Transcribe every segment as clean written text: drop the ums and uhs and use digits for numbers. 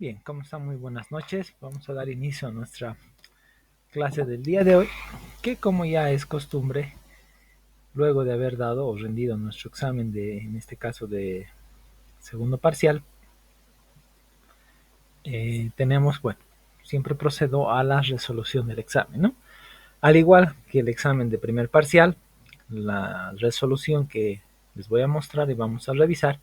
Bien, ¿cómo están? Muy buenas noches. Vamos a dar inicio a nuestra clase del día de hoy, que como ya es costumbre, luego de haber dado o rendido nuestro examen en este caso, de segundo parcial, tenemos, bueno, siempre procedo a la resolución del examen, ¿no? Al igual que el examen de primer parcial, la resolución que les voy a mostrar y vamos a revisar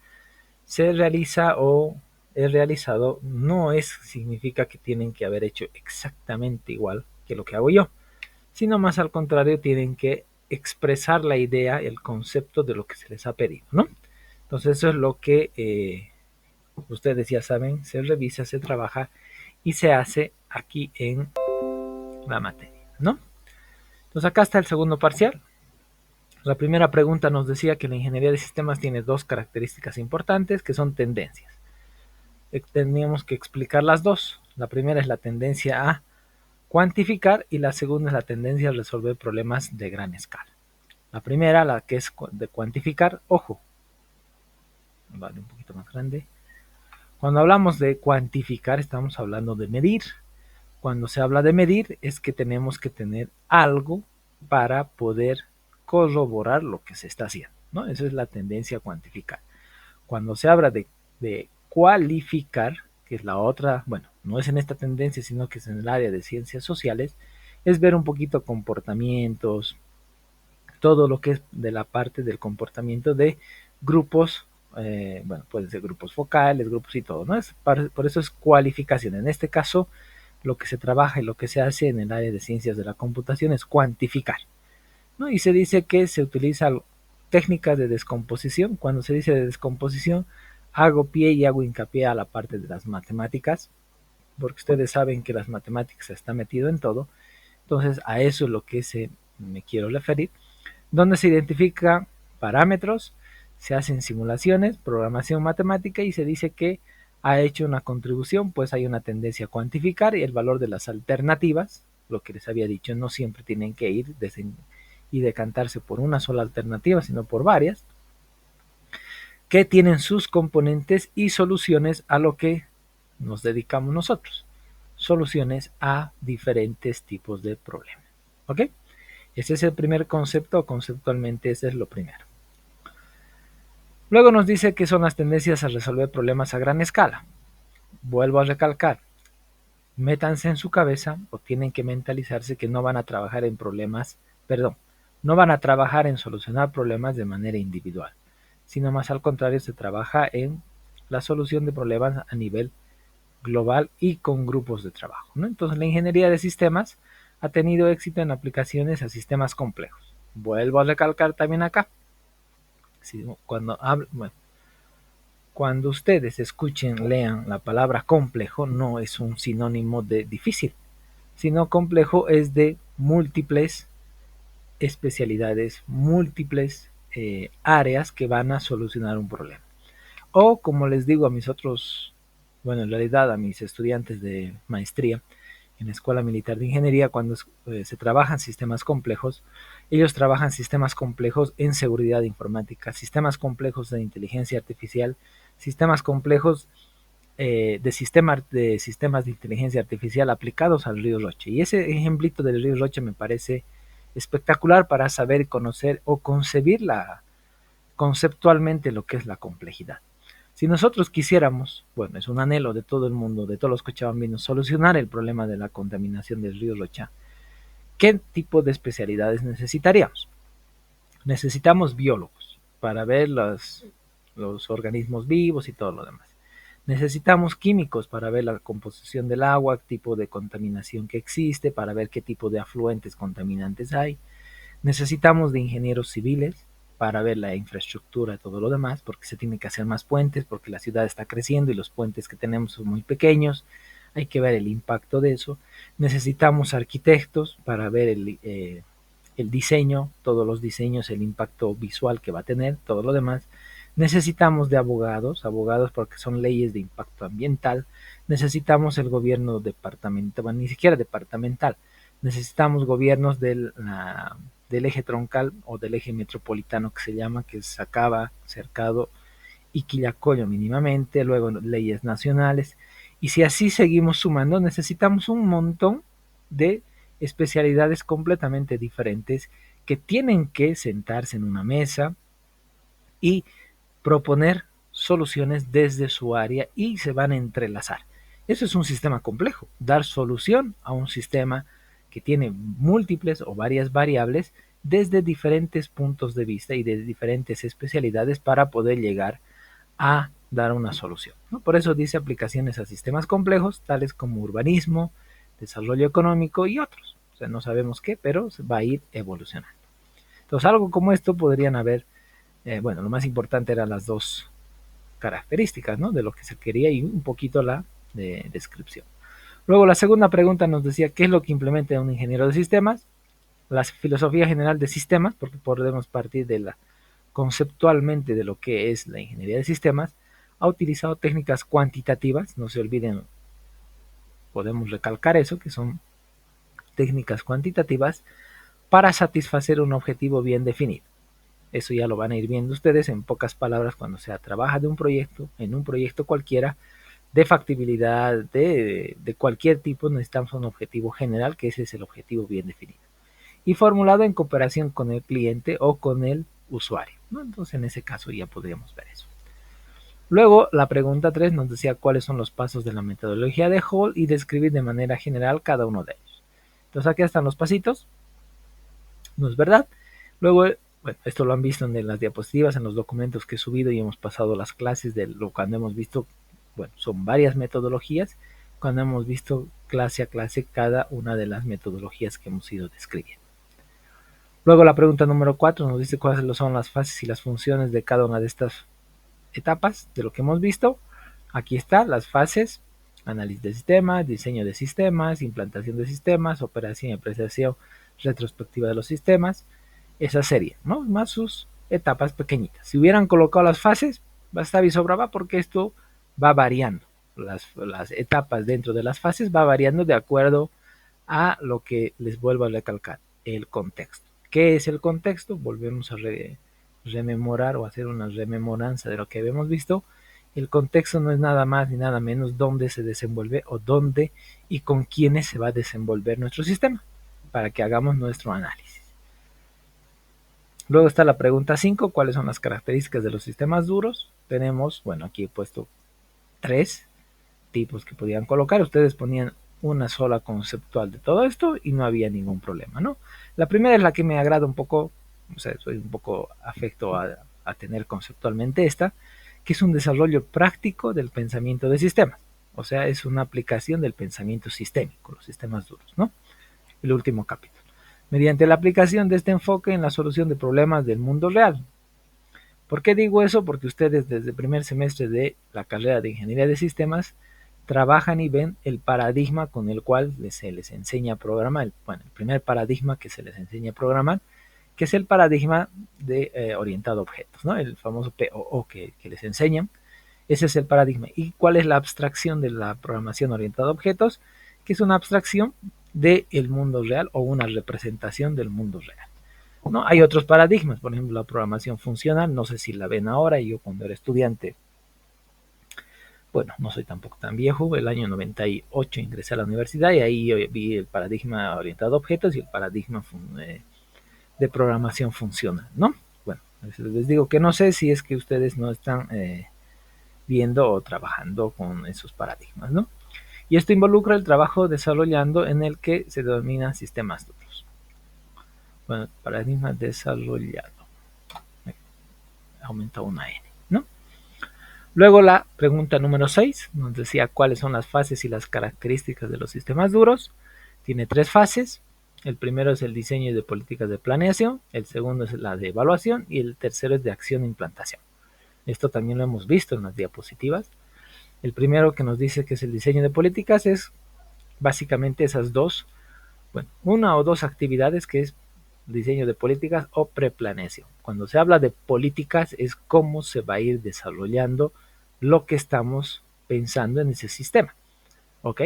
se realiza o es realizado, no significa que tienen que haber hecho exactamente igual que lo que hago yo, sino más al contrario, tienen que expresar la idea, el concepto de lo que se les ha pedido, ¿no? Entonces eso es lo que ustedes ya saben, se revisa, se trabaja y se hace aquí en la materia, ¿no? Entonces acá está el segundo parcial. La primera pregunta nos decía que la ingeniería de sistemas tiene dos características importantes, que son tendencias. Teníamos que explicar las dos. La primera es la tendencia a cuantificar y la segunda es la tendencia a resolver problemas de gran escala. La primera, la que es de cuantificar, ojo, vale, un poquito más grande. Cuando hablamos de cuantificar estamos hablando de medir. Cuando se habla de medir es que tenemos que tener algo para poder corroborar lo que se está haciendo, ¿no? Esa es la tendencia a cuantificar. Cuando se habla de cualificar, que es la otra, bueno, no es en esta tendencia, sino que es en el área de ciencias sociales, es ver un poquito comportamientos, todo lo que es de la parte del comportamiento de grupos, bueno, pueden ser grupos focales, grupos y todo, ¿no? Por eso es cualificación. En este caso, lo que se trabaja y lo que se hace en el área de ciencias de la computación es cuantificar, ¿no? Y se dice que se utilizan técnicas de descomposición. Cuando se dice de descomposición, hago pie y hago hincapié a la parte de las matemáticas, porque ustedes saben que las matemáticas está metido en todo. Entonces, a eso es lo que me quiero referir, donde se identifican parámetros, se hacen simulaciones, programación matemática y se dice que ha hecho una contribución, pues hay una tendencia a cuantificar y el valor de las alternativas, lo que les había dicho, no siempre tienen que ir y decantarse por una sola alternativa, sino por varias, que tienen sus componentes y soluciones a lo que nos dedicamos nosotros, soluciones a diferentes tipos de problemas. ¿Ok? Ese es el primer concepto, conceptualmente ese es lo primero. Luego nos dice que son las tendencias a resolver problemas a gran escala. Vuelvo a recalcar, métanse en su cabeza o tienen que mentalizarse que no van a trabajar en problemas, perdón, no van a trabajar en solucionar problemas de manera individual, sino más al contrario se trabaja en la solución de problemas a nivel global y con grupos de trabajo, ¿no? Entonces la ingeniería de sistemas ha tenido éxito en aplicaciones a sistemas complejos. Vuelvo a recalcar también acá, cuando ustedes escuchen, lean la palabra complejo, no es un sinónimo de difícil, sino complejo es de múltiples especialidades, múltiples áreas que van a solucionar un problema. O como les digo a mis otros, bueno, en realidad a mis estudiantes de maestría en la Escuela Militar de Ingeniería, cuando se trabajan sistemas complejos, ellos trabajan sistemas complejos en seguridad informática, sistemas complejos de inteligencia artificial, sistemas complejos de sistemas de inteligencia artificial aplicados al río Roche. Y ese ejemplito del río Roche me parece espectacular para saber, conocer o concebir conceptualmente lo que es la complejidad. Si nosotros quisiéramos, bueno, es un anhelo de todo el mundo, de todos los cochabambinos, solucionar el problema de la contaminación del río Rocha, ¿qué tipo de especialidades necesitaríamos? Necesitamos biólogos para ver los organismos vivos y todo lo demás. Necesitamos químicos para ver la composición del agua, tipo de contaminación que existe, para ver qué tipo de afluentes contaminantes hay. Necesitamos de ingenieros civiles para ver la infraestructura y todo lo demás, porque se tiene que hacer más puentes, porque la ciudad está creciendo y los puentes que tenemos son muy pequeños. Hay que ver el impacto de eso. Necesitamos arquitectos para ver el diseño, todos los diseños, el impacto visual que va a tener, todo lo demás. Necesitamos de abogados, abogados porque son leyes de impacto ambiental. Necesitamos el gobierno departamental, bueno, ni siquiera departamental. Necesitamos gobiernos del eje troncal o del eje metropolitano que se llama, que es Sacaba, Cercado y Quillacollo mínimamente, luego leyes nacionales Y si así seguimos sumando, necesitamos un montón de especialidades completamente diferentes que tienen que sentarse en una mesa y proponer soluciones desde su área y se van a entrelazar. Eso es un sistema complejo, dar solución a un sistema que tiene múltiples o varias variables desde diferentes puntos de vista y de diferentes especialidades para poder llegar a dar una solución, ¿no? Por eso dice aplicaciones a sistemas complejos, tales como urbanismo, desarrollo económico y otros. O sea, no sabemos qué, pero va a ir evolucionando. Entonces, algo como esto podrían haber, bueno, lo más importante eran las dos características, ¿no? De lo que se quería y un poquito la descripción. Luego, la segunda pregunta nos decía, ¿qué es lo que implementa un ingeniero de sistemas? La filosofía general de sistemas, porque podemos partir de la conceptualmente de lo que es la ingeniería de sistemas, ha utilizado técnicas cuantitativas, no se olviden, podemos recalcar eso, que son técnicas cuantitativas para satisfacer un objetivo bien definido. Eso ya lo van a ir viendo ustedes en pocas palabras cuando se trabaja de un proyecto, en un proyecto cualquiera, de factibilidad, de cualquier tipo, necesitamos un objetivo general, que ese es el objetivo bien definido. Y formulado en cooperación con el cliente o con el usuario, ¿no? Entonces en ese caso ya podríamos ver eso. Luego la pregunta 3 nos decía cuáles son los pasos de la metodología de Hall y describir de manera general cada uno de ellos. Entonces aquí están los pasitos, ¿no es verdad? Luego, bueno, esto lo han visto en las diapositivas, en los documentos que he subido y hemos pasado las clases de lo cuando hemos visto, bueno, son varias metodologías, cuando hemos visto clase a clase cada una de las metodologías que hemos ido describiendo. Luego la pregunta número 4 nos dice cuáles son las fases y las funciones de cada una de estas etapas de lo que hemos visto. Aquí está las fases: análisis de sistemas, diseño de sistemas, implantación de sistemas, operación y apreciación retrospectiva de los sistemas. Esa serie, ¿no? Más sus etapas pequeñitas. Si hubieran colocado las fases, bastaba y sobraba porque esto va variando. Las etapas dentro de las fases va variando de acuerdo a lo que les vuelvo a recalcar, el contexto. ¿Qué es el contexto? Volvemos a rememorar o hacer una rememoranza de lo que habíamos visto. El contexto no es nada más ni nada menos dónde se desenvuelve o dónde y con quiénes se va a desenvolver nuestro sistema para que hagamos nuestro análisis. Luego está la pregunta 5, ¿cuáles son las características de los sistemas duros? Tenemos, bueno, aquí he puesto 3 tipos que podían colocar. Ustedes ponían una sola conceptual de todo esto y no había ningún problema, ¿no? La primera es la que me agrada un poco, o sea, soy un poco afecto a tener conceptualmente esta, que es un desarrollo práctico del pensamiento de sistemas. O sea, es una aplicación del pensamiento sistémico, los sistemas duros, ¿no? El último capítulo. Mediante la aplicación de este enfoque en la solución de problemas del mundo real. ¿Por qué digo eso? Porque ustedes desde el primer semestre de la carrera de Ingeniería de Sistemas trabajan y ven el paradigma con el cual se les enseña a programar. Bueno, el primer paradigma que se les enseña a programar, que es el paradigma de orientado a objetos, ¿no? El famoso POO que les enseñan. Ese es el paradigma. ¿Y cuál es la abstracción de la programación orientada a objetos? Que es una abstracción del mundo real o una representación del mundo real, ¿no? Hay otros paradigmas, por ejemplo, la programación funcional, no sé si la ven ahora, yo cuando era estudiante, bueno, no soy tampoco tan viejo, el año 98 ingresé a la universidad y ahí yo vi el paradigma orientado a objetos y el paradigma de programación funcional, ¿no? Bueno, les digo que no sé si es que ustedes no están viendo o trabajando con esos paradigmas, ¿no? Y esto involucra el trabajo desarrollando en el que se denominan sistemas duros. Bueno, paradigma desarrollado. Aumenta una N, ¿no? Luego la pregunta número 6 nos decía cuáles son las fases y las características de los sistemas duros. Tiene 3 fases. El primero es el diseño de políticas de planeación, el segundo es la de evaluación y el tercero es de acción e implantación. Esto también lo hemos visto en las diapositivas. El primero que nos dice que es el diseño de políticas es básicamente esas dos, bueno, una o dos actividades que es diseño de políticas o preplaneación. Cuando se habla de políticas es cómo se va a ir desarrollando lo que estamos pensando en ese sistema. ¿Ok?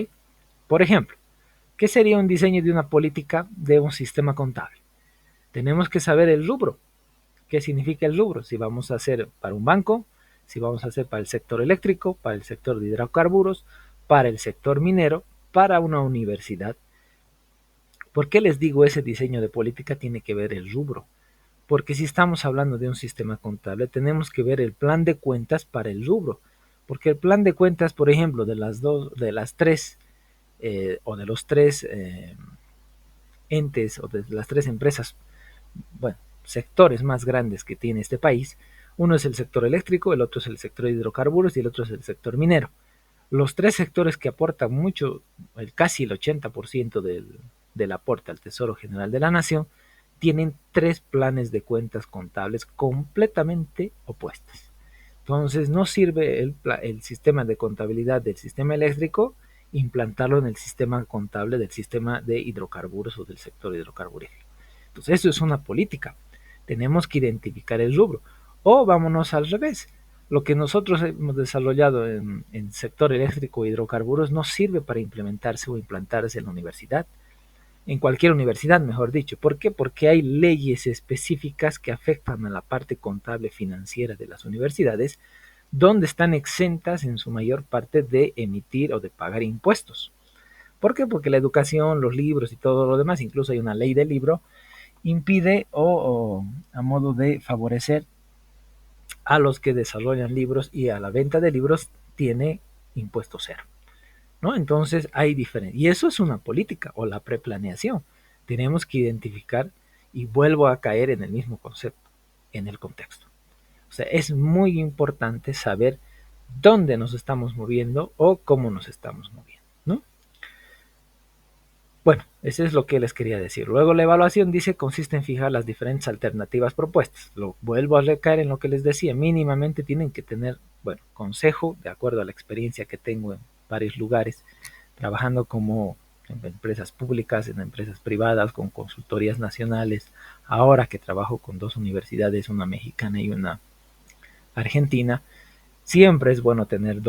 Por ejemplo, ¿qué sería un diseño de una política de un sistema contable? Tenemos que saber el rubro. ¿Qué significa el rubro? Si vamos a hacer para un banco, si vamos a hacer para el sector eléctrico, para el sector de hidrocarburos, para el sector minero, para una universidad. ¿Por qué les digo ese diseño de política tiene que ver el rubro? Porque si estamos hablando de un sistema contable, tenemos que ver el plan de cuentas para el rubro. Porque el plan de cuentas, por ejemplo, de las tres o de los tres entes o de las tres empresas, bueno, sectores más grandes que tiene este país, uno es el sector eléctrico, el otro es el sector de hidrocarburos y el otro es el sector minero. Los tres sectores que aportan mucho, casi el 80% del aporte al Tesoro General de la Nación, tienen tres planes de cuentas contables completamente opuestas. Entonces no sirve el sistema de contabilidad del sistema eléctrico implantarlo en el sistema contable del sistema de hidrocarburos o del sector hidrocarburífero. Entonces eso es una política. Tenemos que identificar el rubro. O vámonos al revés. Lo que nosotros hemos desarrollado en sector eléctrico e hidrocarburos no sirve para implementarse o implantarse en la universidad. En cualquier universidad, mejor dicho. ¿Por qué? Porque hay leyes específicas que afectan a la parte contable financiera de las universidades, donde están exentas en su mayor parte de emitir o de pagar impuestos. ¿Por qué? Porque la educación, los libros y todo lo demás, incluso hay una ley del libro, impide o a modo de favorecer a los que desarrollan libros y a la venta de libros tiene impuesto cero, ¿no? Entonces hay diferencia. Y eso es una política o la preplaneación. Tenemos que identificar y vuelvo a caer en el mismo concepto, en el contexto. O sea, es muy importante saber dónde nos estamos moviendo o cómo nos estamos moviendo, ¿no? Bueno, eso es lo que les quería decir. Luego la evaluación dice consiste en fijar las diferentes alternativas propuestas. Lo vuelvo a recaer en lo que les decía, mínimamente tienen que tener, bueno, consejo de acuerdo a la experiencia que tengo en varios lugares, trabajando como en empresas públicas, en empresas privadas, con consultorías nacionales. Ahora que trabajo con dos universidades, una mexicana y una argentina, siempre es bueno tener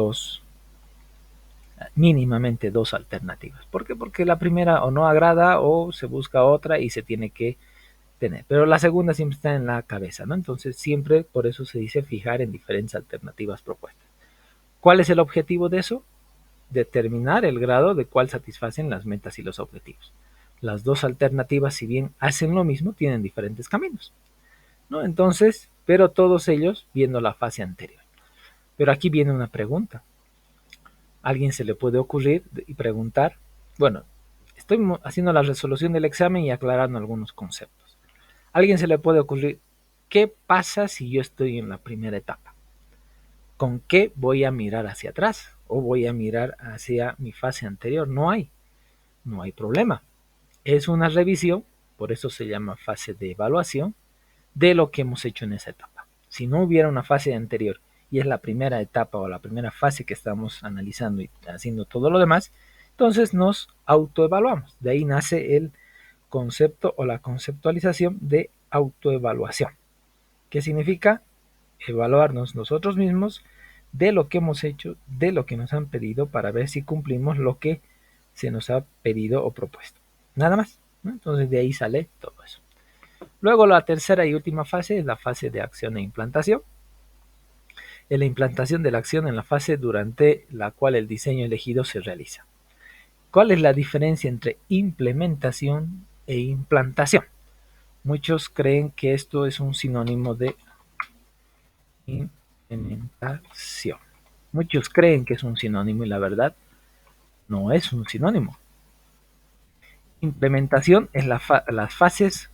mínimamente dos alternativas. ¿Por qué? Porque la primera o no agrada o se busca otra y se tiene que tener. Pero la segunda siempre está en la cabeza, ¿no? Entonces siempre por eso se dice fijar en diferentes alternativas propuestas. ¿Cuál es el objetivo de eso? Determinar el grado de cuál satisfacen las metas y los objetivos. Las dos alternativas, si bien hacen lo mismo, tienen diferentes caminos, ¿no? Entonces, pero todos ellos viendo la fase anterior. Pero aquí viene una pregunta. A alguien se le puede ocurrir y preguntar, bueno, estoy haciendo la resolución del examen y aclarando algunos conceptos. A alguien se le puede ocurrir, ¿qué pasa si yo estoy en la primera etapa? ¿Con qué voy a mirar hacia atrás? ¿O voy a mirar hacia mi fase anterior? No hay problema. Es una revisión, por eso se llama fase de evaluación, de lo que hemos hecho en esa etapa. Si no hubiera una fase anterior y es la primera etapa o la primera fase que estamos analizando y haciendo todo lo demás, entonces nos autoevaluamos. De ahí nace el concepto o la conceptualización de autoevaluación. ¿Qué significa? Evaluarnos nosotros mismos de lo que hemos hecho, de lo que nos han pedido para ver si cumplimos lo que se nos ha pedido o propuesto. Nada más, ¿no? Entonces de ahí sale todo eso. Luego la tercera y última fase es la fase de acción e implantación. Es la implantación de la acción en la fase durante la cual el diseño elegido se realiza. ¿Cuál es la diferencia entre implementación e implantación? Muchos creen que esto es un sinónimo de implementación. Muchos creen que es un sinónimo y la verdad no es un sinónimo. Implementación es las fases,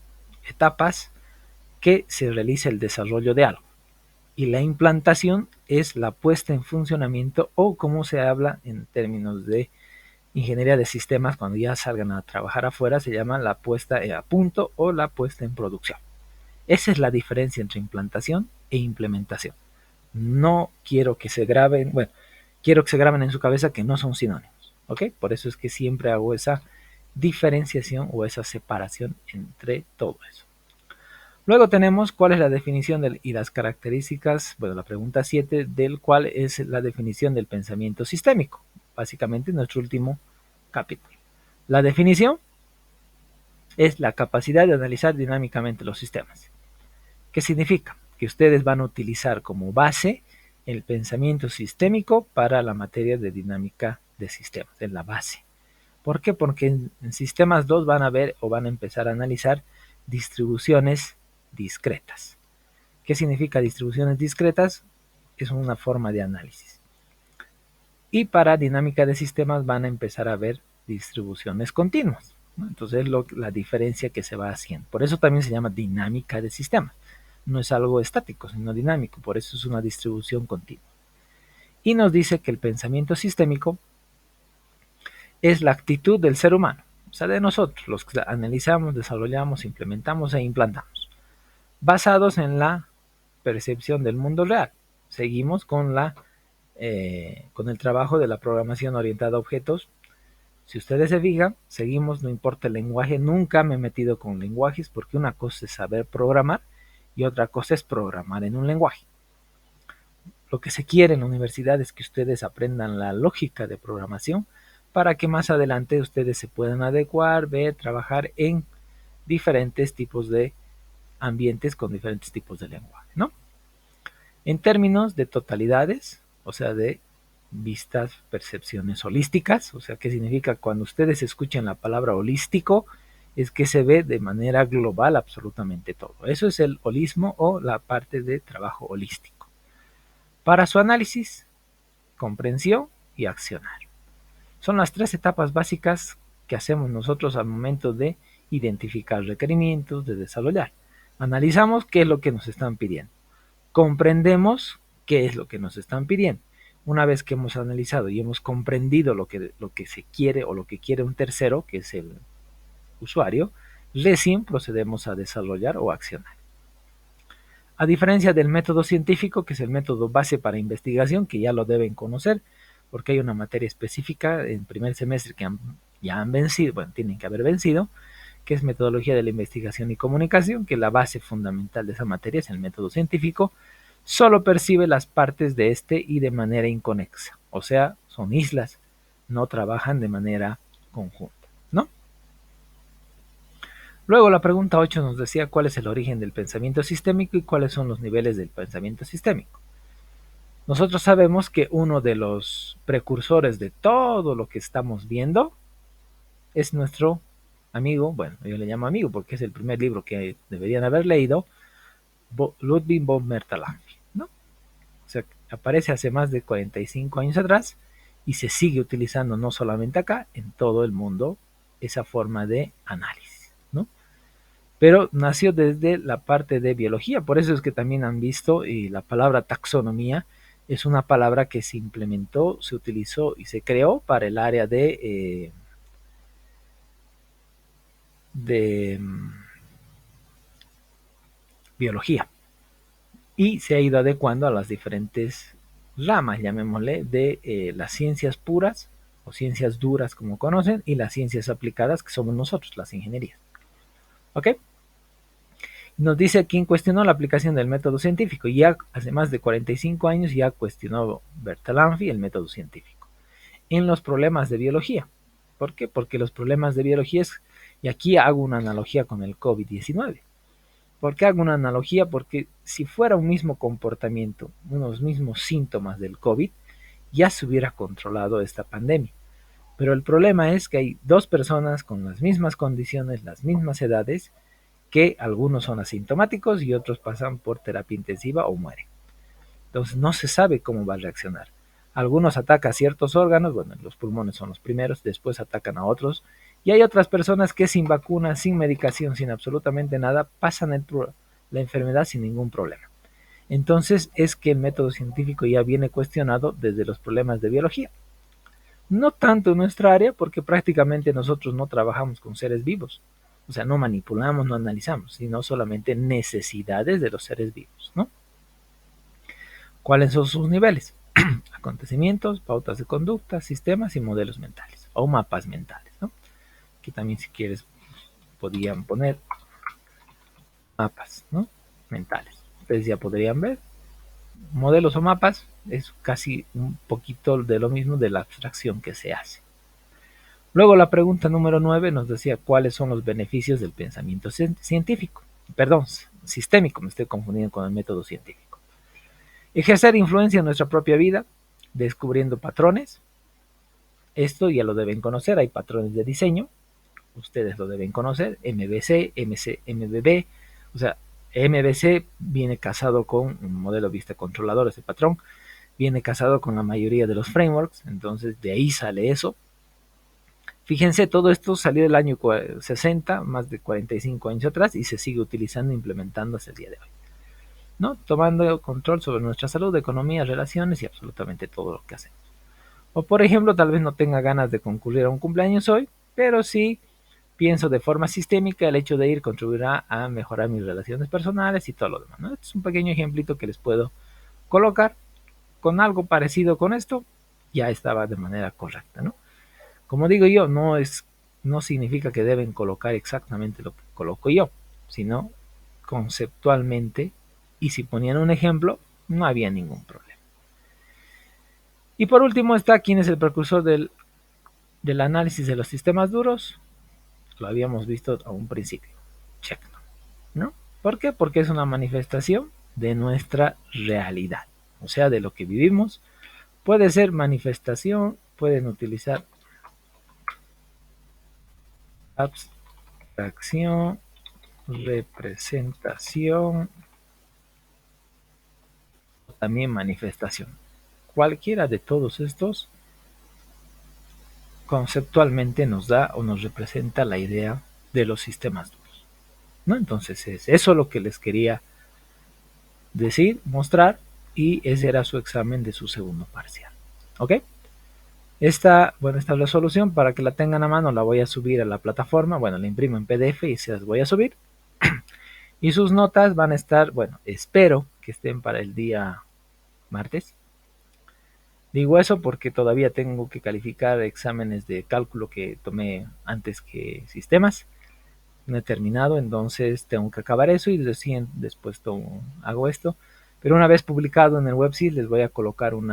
etapas que se realiza el desarrollo de algo. Y la implantación es la puesta en funcionamiento o como se habla en términos de ingeniería de sistemas, cuando ya salgan a trabajar afuera, se llama la puesta a punto o la puesta en producción. Esa es la diferencia entre implantación e implementación. No quiero que se graben, bueno, quiero que se graben en su cabeza que no son sinónimos, ¿ok? Por eso es que siempre hago esa diferenciación o esa separación entre todo eso. Luego tenemos cuál es la definición y las características, bueno, la pregunta 7, del cual es la definición del pensamiento sistémico, básicamente nuestro último capítulo. La definición es la capacidad de analizar dinámicamente los sistemas. ¿Qué significa? Que ustedes van a utilizar como base el pensamiento sistémico para la materia de dinámica de sistemas, es la base. ¿Por qué? Porque en sistemas 2 van a ver o van a empezar a analizar distribuciones discretas. ¿Qué significa distribuciones discretas? Es una forma de análisis. Y para dinámica de sistemas van a empezar a ver distribuciones continuas, ¿no? Entonces es la diferencia que se va haciendo. Por eso también se llama dinámica de sistemas. No es algo estático, sino dinámico. Por eso es una distribución continua. Y nos dice que el pensamiento sistémico es la actitud del ser humano, o sea, de nosotros, los que analizamos, desarrollamos, implementamos e implantamos, basados en la percepción del mundo real. Seguimos con el trabajo de la programación orientada a objetos. Si ustedes se fijan, seguimos, no importa el lenguaje, nunca me he metido con lenguajes porque una cosa es saber programar y otra cosa es programar en un lenguaje. Lo que se quiere en la universidad es que ustedes aprendan la lógica de programación para que más adelante ustedes se puedan adecuar, ver, trabajar en diferentes tipos de ambientes con diferentes tipos de lenguaje, ¿no? En términos de totalidades, o sea, de vistas, percepciones holísticas, o sea, ¿qué significa? Cuando ustedes escuchan la palabra holístico, es que se ve de manera global absolutamente todo. Eso es el holismo o la parte de trabajo holístico. Para su análisis, comprensión y accionar. Son las 3 etapas básicas que hacemos nosotros al momento de identificar requerimientos, de desarrollar. Analizamos qué es lo que nos están pidiendo. Comprendemos qué es lo que nos están pidiendo. Una vez que hemos analizado y hemos comprendido lo que se quiere o lo que quiere un tercero, que es el usuario, recién procedemos a desarrollar o accionar. A diferencia del método científico, que es el método base para investigación, que ya lo deben conocer, porque hay una materia específica en primer semestre que ya han vencido, bueno, tienen que haber vencido, que es metodología de la investigación y comunicación, que la base fundamental de esa materia es el método científico, solo percibe las partes de este y de manera inconexa, o sea, son islas, no trabajan de manera conjunta, ¿no? Luego la pregunta 8 nos decía cuál es el origen del pensamiento sistémico y cuáles son los niveles del pensamiento sistémico. Nosotros sabemos que uno de los precursores de todo lo que estamos viendo es nuestro amigo, bueno, yo le llamo amigo porque es el primer libro que deberían haber leído, Ludwig von Bertalanffy, ¿no? O sea, aparece hace más de 45 años atrás y se sigue utilizando no solamente acá, en todo el mundo, esa forma de análisis, ¿no? Pero nació desde la parte de biología, por eso es que también han visto y la palabra taxonomía es una palabra que se implementó, se utilizó y se creó para el área de biología y se ha ido adecuando a las diferentes ramas, llamémosle, de las ciencias puras o ciencias duras como conocen y las ciencias aplicadas que somos nosotros, las ingenierías. ¿Ok? Nos dice quién cuestionó la aplicación del método científico. Ya hace más de 45 años ya cuestionó Bertalanffy el método científico en los problemas de biología. ¿Por qué? Porque los problemas de biología es, y aquí hago una analogía con el COVID-19. ¿Por qué hago una analogía? Porque si fuera un mismo comportamiento, unos mismos síntomas del COVID, ya se hubiera controlado esta pandemia. Pero el problema es que hay dos personas con las mismas condiciones, las mismas edades, que algunos son asintomáticos y otros pasan por terapia intensiva o mueren. Entonces no se sabe cómo va a reaccionar. Algunos atacan a ciertos órganos, bueno, los pulmones son los primeros, después atacan a otros, y hay otras personas que sin vacuna, sin medicación, sin absolutamente nada, pasan la enfermedad sin ningún problema. Entonces es que el método científico ya viene cuestionado desde los problemas de biología. No tanto en nuestra área, porque prácticamente nosotros no trabajamos con seres vivos. O sea, no manipulamos, no analizamos, sino solamente necesidades de los seres vivos, ¿no? ¿Cuáles son sus niveles? Acontecimientos, pautas de conducta, sistemas y modelos mentales, o mapas mentales, ¿no? Aquí también si quieres podrían poner mapas, ¿no? Mentales. Ustedes ya podrían ver. Modelos o mapas es casi un poquito de lo mismo de la abstracción que se hace. Luego la pregunta número 9 nos decía cuáles son los beneficios del pensamiento científico. Perdón, sistémico, me estoy confundiendo con el método científico. Ejercer influencia en nuestra propia vida, descubriendo patrones, Esto ya lo deben conocer, hay patrones de diseño, ustedes lo deben conocer, MVC, MBB, o sea, MVC viene casado con un modelo vista controlador, ese patrón, viene casado con la mayoría de los frameworks, entonces de ahí sale eso. Fíjense, todo esto salió del año 60, más de 45 años atrás, y se sigue utilizando e implementando hasta el día de hoy, ¿no? Tomando control sobre nuestra salud, economía, relaciones y absolutamente todo lo que hacemos. O por ejemplo, tal vez no tenga ganas de concurrir a un cumpleaños hoy, pero sí pienso de forma sistémica el hecho de ir contribuirá a mejorar mis relaciones personales y todo lo demás, ¿no? Este es un pequeño ejemplito que les puedo colocar con algo parecido con esto, ya estaba de manera correcta, ¿no? Como digo yo, no significa que deben colocar exactamente lo que coloco yo, sino conceptualmente, y si ponían un ejemplo, no había ningún problema. Y por último está quién es el precursor del análisis de los sistemas duros. Lo habíamos visto a un principio. Check, ¿no? ¿Por qué? Porque es una manifestación de nuestra realidad, o sea, de lo que vivimos. Puede ser manifestación, pueden utilizar abstracción, representación, también manifestación. Cualquiera de todos estos conceptualmente nos da o nos representa la idea de los sistemas duros, ¿no? Entonces es eso lo que les quería decir, mostrar, y ese era su examen de su segundo parcial. ¿Ok? Esta resolución, para que la tengan a mano, la voy a subir a la plataforma. Bueno, la imprimo en PDF y se las voy a subir. Y sus notas van a estar, bueno, espero que estén para el día martes. Digo eso porque todavía tengo que calificar exámenes de cálculo que tomé antes que sistemas. No he terminado, entonces tengo que acabar eso y recién después hago esto. Pero una vez publicado en el website les voy a colocar un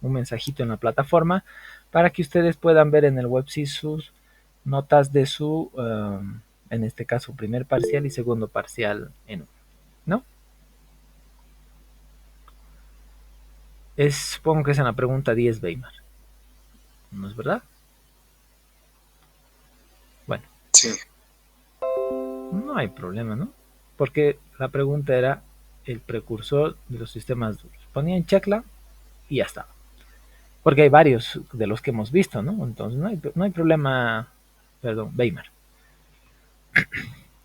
mensajito en la plataforma para que ustedes puedan ver en el website sus notas de su, en este caso, primer parcial y segundo parcial en uno, ¿no? Supongo que es en la pregunta 10, Weimar. ¿No es verdad? Bueno. Sí. No hay problema, ¿no? Porque la pregunta era el precursor de los sistemas duros. Ponían Checla y ya está. Porque hay varios de los que hemos visto, ¿no? Entonces no hay problema, perdón, Weimar.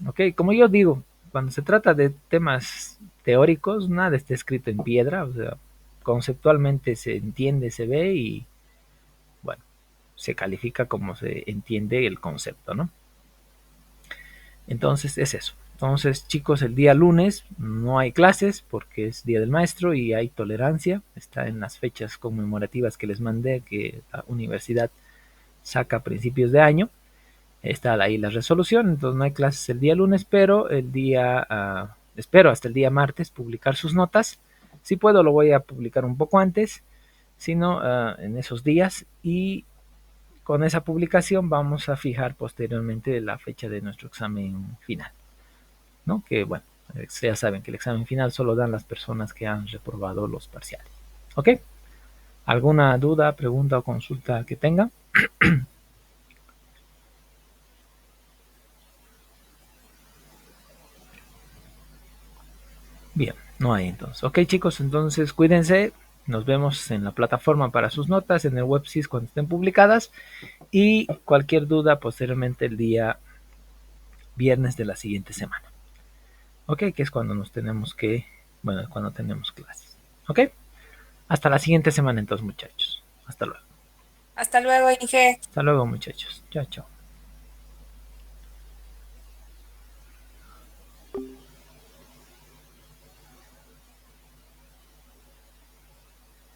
Ok, como yo digo, cuando se trata de temas teóricos, nada está escrito en piedra, o sea, conceptualmente se entiende, se ve y, bueno, se califica como se entiende el concepto, ¿no? Entonces es eso. Entonces, chicos, el día lunes no hay clases porque es Día del Maestro y hay tolerancia. Está en las fechas conmemorativas que les mandé, que la universidad saca a principios de año. Está ahí la resolución, entonces no hay clases el día lunes, pero espero hasta el día martes publicar sus notas. Si puedo, lo voy a publicar un poco antes, si no, en esos días. Y con esa publicación vamos a fijar posteriormente la fecha de nuestro examen final, ¿no? Que bueno, ya saben que el examen final solo dan las personas que han reprobado los parciales. ¿Ok? ¿Alguna duda, pregunta o consulta que tengan? Bien, no hay entonces. Ok, chicos, entonces cuídense. Nos vemos en la plataforma para sus notas, en el website cuando estén publicadas. Y cualquier duda posteriormente el día viernes de la siguiente semana. Ok, que es cuando cuando tenemos clases. Ok, hasta la siguiente semana entonces, muchachos. Hasta luego. Hasta luego, Inge. Hasta luego, muchachos. Chao, chao.